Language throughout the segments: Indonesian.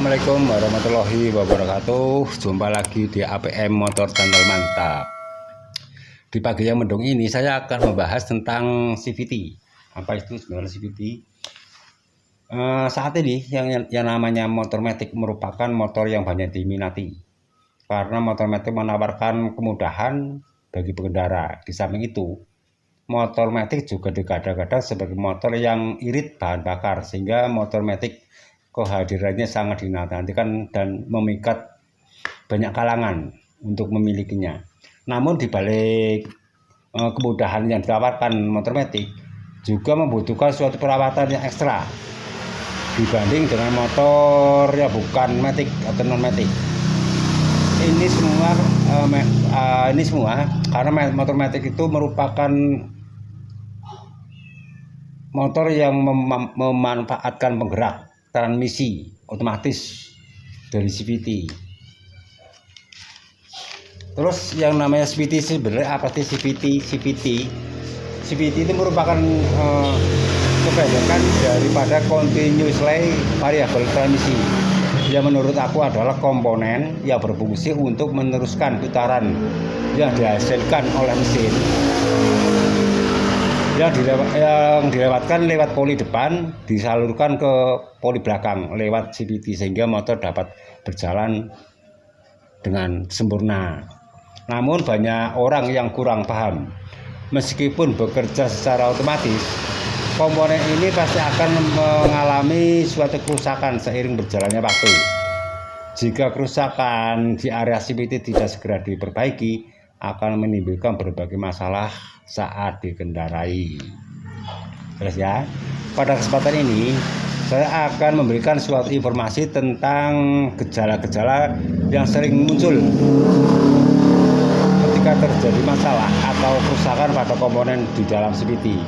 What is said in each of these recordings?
Assalamualaikum warahmatullahi wabarakatuh. Jumpa lagi di APM Motor Channel Mantap. Di pagi yang mendung ini saya akan membahas tentang CVT. Apa itu sebenarnya CVT? Saat ini yang namanya motor matic merupakan motor yang banyak diminati karena motor matic menawarkan kemudahan bagi pengendara. Di samping itu, motor matic juga digadang-gadang sebagai motor yang irit bahan bakar, sehingga motor matic kehadirannya sangat dinantikan dan memikat banyak kalangan untuk memilikinya. Namun di balik kemudahan yang ditawarkan motor matic juga membutuhkan suatu perawatan yang ekstra dibanding dengan motor ya bukan matic atau non matic. Ini semua karena motor matic itu merupakan motor yang memanfaatkan penggerak transmisi otomatis dari CVT. Terus yang namanya CVT sebenarnya apa sih CVT? CVT itu merupakan kebanyakan daripada continuously variable transmisi, yang menurut aku adalah komponen yang berfungsi untuk meneruskan putaran yang dihasilkan oleh mesin yang dilewatkan lewat poli depan, disalurkan ke poli belakang lewat CVT, sehingga motor dapat berjalan dengan sempurna. Namun banyak orang yang kurang paham, meskipun bekerja secara otomatis, komponen ini pasti akan mengalami suatu kerusakan seiring berjalannya waktu. Jika kerusakan di area CVT tidak segera diperbaiki, akan menimbulkan berbagai masalah saat dikendarai. Terus ya, pada kesempatan ini saya akan memberikan suatu informasi tentang gejala-gejala yang sering muncul ketika terjadi masalah atau kerusakan pada komponen di dalam CVT.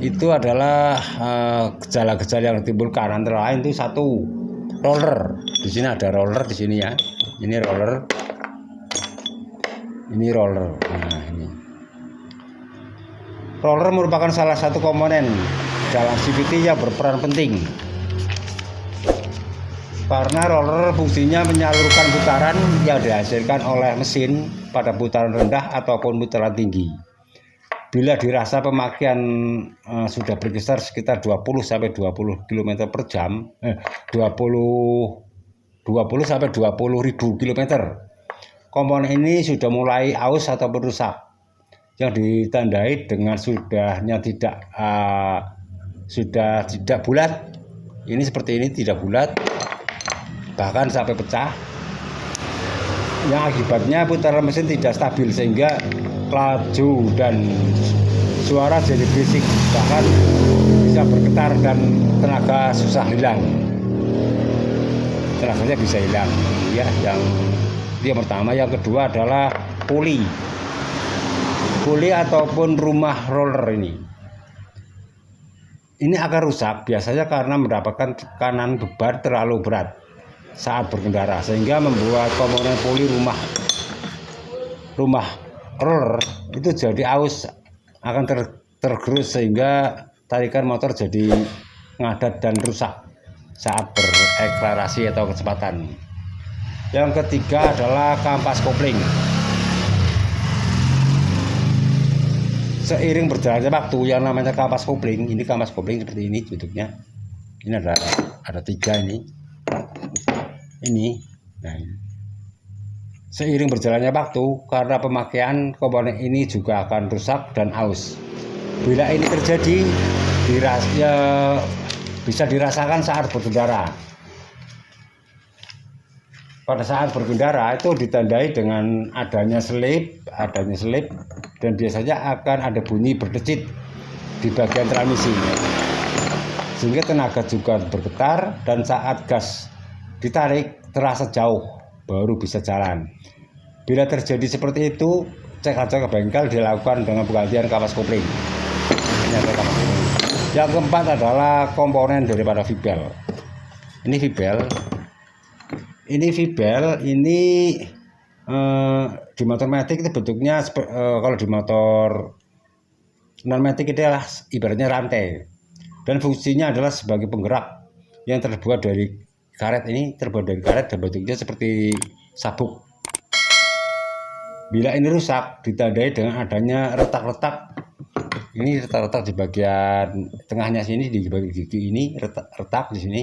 Itu adalah gejala-gejala yang ditimbulkan, antara lain itu satu, roller. Di sini ada roller di sini ya. Ini roller. Ini roller. Nah, ini. Roller merupakan salah satu komponen dalam CVT yang berperan penting. Karena roller fungsinya menyalurkan putaran yang dihasilkan oleh mesin pada putaran rendah ataupun putaran tinggi. Bila dirasa pemakaian sudah berkisar sekitar 20 sampai 20 km per jam, 20 sampai 20.000 km, komponen ini sudah mulai aus ataupun rusak, yang ditandai dengan sudah tidak bulat. Ini seperti ini, tidak bulat, bahkan sampai pecah, yang akibatnya putaran mesin tidak stabil sehingga laju dan suara jadi berisik, bahkan bisa bergetar dan tenaga susah hilang. Tenaganya bisa hilang ya. Yang pertama. Yang kedua adalah puli ataupun rumah roller ini akan rusak biasanya karena mendapatkan tekanan beban terlalu berat saat berkendara, sehingga membuat komponen puli rumah roller itu jadi aus, akan tergerus sehingga tarikan motor jadi ngadat dan rusak saat berekselerasi atau kecepatan. Yang ketiga adalah kampas kopling. Seiring berjalannya waktu, yang namanya kampas kopling, ini kampas kopling seperti ini bentuknya. Ini ada tiga ini. Nah, ini. Seiring berjalannya waktu, karena pemakaian komponen ini juga akan rusak dan aus. Bila ini terjadi, bisa dirasakan saat berkendara. Pada saat berkendara itu ditandai dengan adanya selip, dan biasanya akan ada bunyi berdecit di bagian transmisi, sehingga tenaga juga bergetar, dan saat gas ditarik terasa jauh baru bisa jalan. Bila terjadi seperti itu, cek aja ke bengkel, dilakukan dengan penggantian kampas kopling. Yang keempat adalah komponen daripada V-bel. Ini V-bel. Di motor matic itu bentuknya kalau di motor non matic itu adalah ibaratnya rantai, dan fungsinya adalah sebagai penggerak yang terbuat dari karet ini terbuat dari karet dan bentuknya seperti sabuk. Bila ini rusak ditandai dengan adanya retak-retak. Ini retak-retak di bagian tengahnya sini, di bagian gigi ini retak di sini.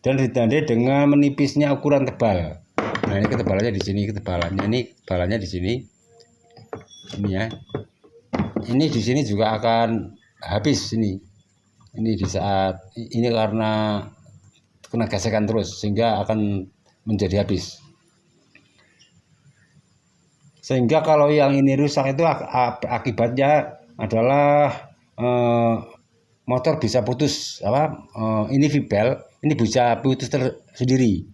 Dan ditandai dengan menipisnya ukuran tebal. Nah, ini ketebalannya di sini, ketebalannya di sini. Ini ya. Ini di sini juga akan habis ini. Ini di saat ini karena kena gesekan terus sehingga akan menjadi habis. Sehingga kalau yang ini rusak itu akibatnya adalah motor bisa putus ini vibel ini bisa putus sendiri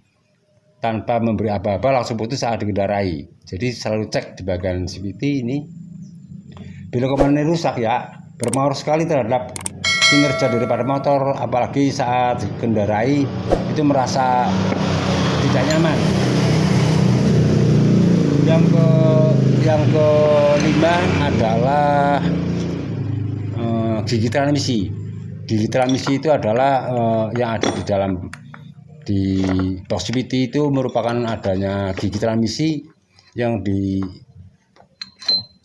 tanpa memberi apa-apa, langsung putus saat dikendarai. Jadi selalu cek di bagian CVT ini. Bila komponen rusak ya berpengaruh sekali terhadap kinerja daripada motor, apalagi saat dikendarai itu merasa tidak nyaman. Yang kelima adalah gigi transmisi. Gigi transmisi itu adalah yang ada di box CVT itu merupakan adanya gigi transmisi yang di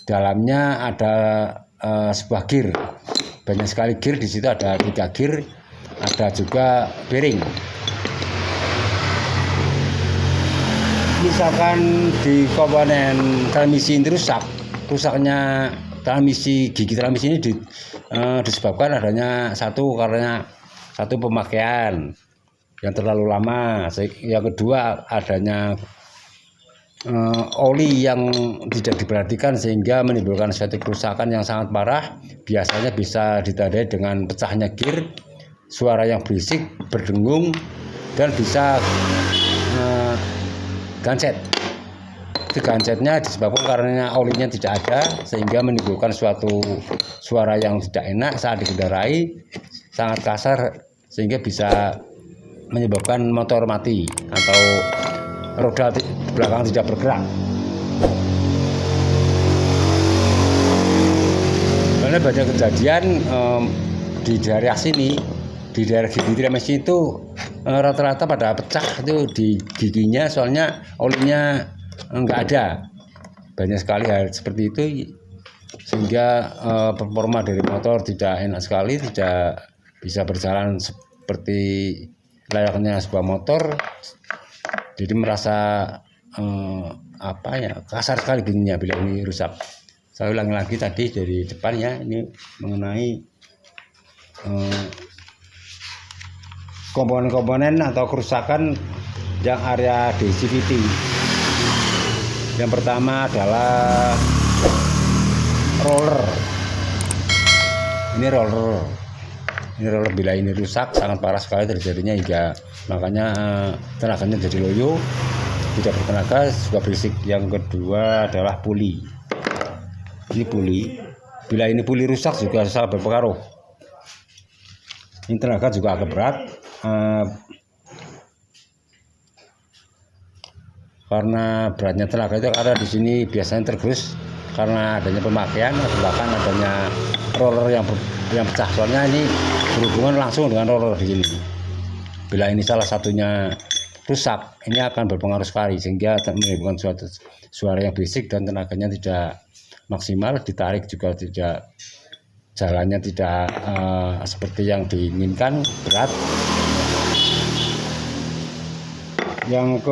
dalamnya ada sebuah gear. Banyak sekali gear di situ, ada 3 gear, ada juga bearing. Misalkan di komponen transmisi ini rusaknya gigi transmisi ini disebabkan adanya karena satu pemakaian yang terlalu lama, yang kedua adanya oli yang tidak diperhatikan sehingga menimbulkan suatu kerusakan yang sangat parah. Biasanya bisa ditandai dengan pecahnya gear, suara yang berisik, berdengung, dan bisa gancet. Itu gancetnya disebabkan karena olinya tidak ada sehingga menimbulkan suatu suara yang tidak enak saat dikendarai, sangat kasar sehingga bisa menyebabkan motor mati atau roda belakang tidak bergerak. Karena banyak kejadian di daerah sini, di daerah gigi transmisi itu rata-rata pada pecah itu di giginya, soalnya olinya enggak ada. Banyak sekali hal seperti itu sehingga performa dari motor tidak enak sekali, tidak bisa berjalan seperti layaknya sebuah motor. Jadi merasa kasar sekali bunyinya bila ini rusak. Saya ulangi lagi tadi dari depan ya, ini mengenai komponen-komponen atau kerusakan yang area di CVT. Yang pertama adalah roller. Ini roller bila ini rusak sangat parah sekali terjadinya, hingga makanya tenaganya jadi loyo, tidak bertenaga, juga berisik. Yang kedua adalah puli. Ini puli, bila ini puli rusak juga sangat berpengaruh. Ini tenaga juga agak berat. Karena beratnya tenaga itu ada di sini biasanya tergerus karena adanya pemakaian, bahkan adanya roller yang pecah. Soalnya ini berhubungan langsung dengan roller di sini. Bila ini salah satunya rusak, ini akan berpengaruh sekali sehingga menimbulkan suatu suara yang berisik dan tenaganya tidak maksimal, ditarik juga tidak, jalannya tidak seperti yang diinginkan, berat. Yang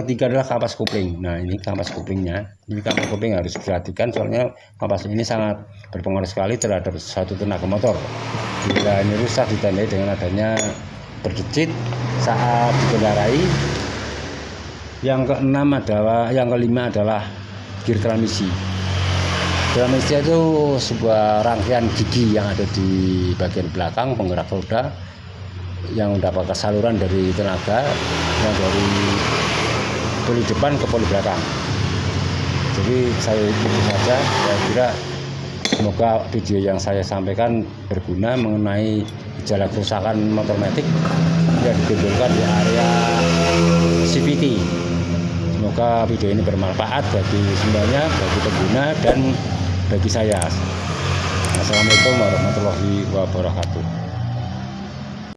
ketiga adalah kampas kopling. Nah, ini kampas koplingnya. Ini kampas kopling harus diperhatikan soalnya kampas ini sangat berpengaruh sekali terhadap suatu tenaga motor. Bila ini rusak ditandai dengan adanya berdecit saat dikendarai. Yang kelima adalah gear transmisi. Transmisi itu sebuah rangkaian gigi yang ada di bagian belakang penggerak roda yang mendapat saluran dari tenaga yang dari poli depan ke poli belakang. Jadi saya itu saja, saya kira semoga video yang saya sampaikan berguna mengenai gejala kerusakan motor matic yang ditimbulkan di area CVT. Semoga video ini bermanfaat bagi semuanya, bagi pengguna dan bagi saya. Assalamualaikum warahmatullahi wabarakatuh.